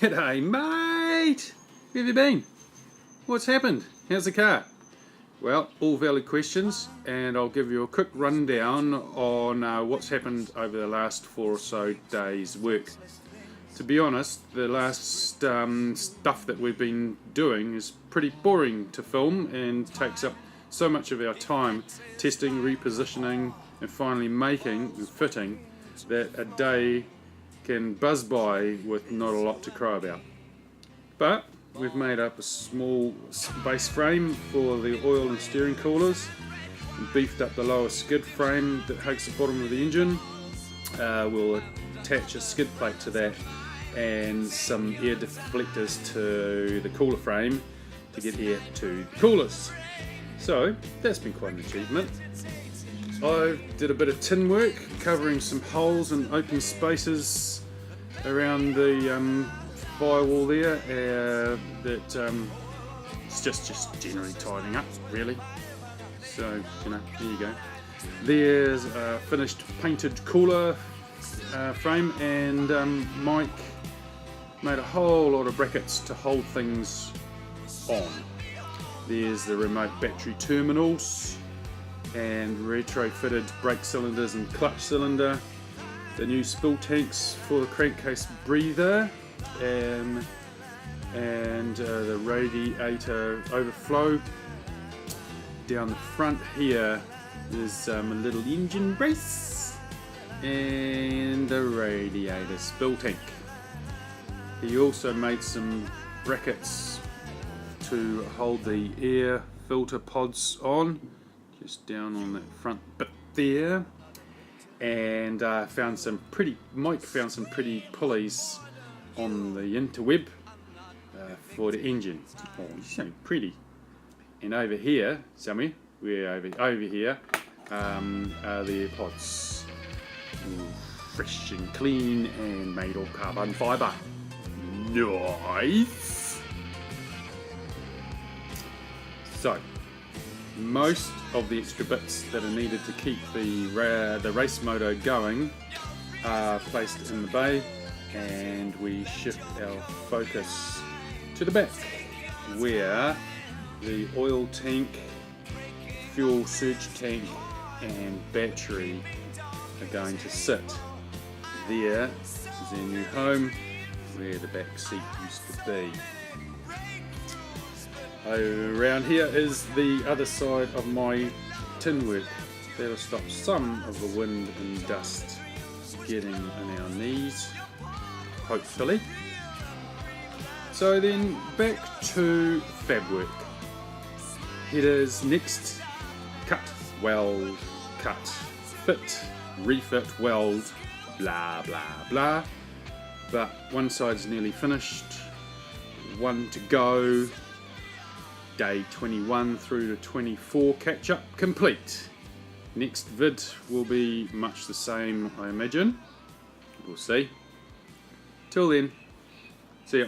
G'day mate! Where have you been? What's happened? How's the car? Well, all valid questions, and I'll give you a quick rundown on what's happened over the last 4 or so days' work. To be honest, the last stuff that we've been doing is pretty boring to film and takes up so much of our time testing, repositioning and finally making and fitting that a day can buzz by with not a lot to cry about. But we've made up a small base frame for the oil and steering coolers, and beefed up the lower skid frame that hugs the bottom of the engine. We'll attach a skid plate to that and some air deflectors to the cooler frame to get air to the coolers. So that's been quite an achievement. I did a bit of tin work covering some holes and open spaces around the firewall there that it's just generally tidying up really. So there you go. There's a finished painted cooler frame, and Mike made a whole lot of brackets to hold things on. There's the remote battery terminals and retrofitted brake cylinders and clutch cylinder, the new spill tanks for the crankcase breather, and the radiator overflow. Down the front here there's a little engine brace and the radiator spill tank. He also made some brackets to hold the air filter pods on, just down on that front bit there, and Mike found some pretty pulleys on the interweb for the engine. Oh, it's so pretty. And over here, somewhere, we're over here, are the pods. Ooh, fresh and clean and made of carbon fibre. Nice! So, most of the extra bits that are needed to keep the race motor going are placed in the bay, and we shift our focus to the back where the oil tank, fuel surge tank and battery are going to sit. There is their new home where the back seat used to be. Around here is the other side of my tin work. That'll stop some of the wind and dust getting in our knees, hopefully. So then back to fab work. Headers next: cut, weld, cut, fit, refit, weld, blah blah blah. But one side's nearly finished, one to go. Day 21 through to 24 catch up complete. Next vid will be much the same, I imagine. We'll see. Till then, see ya.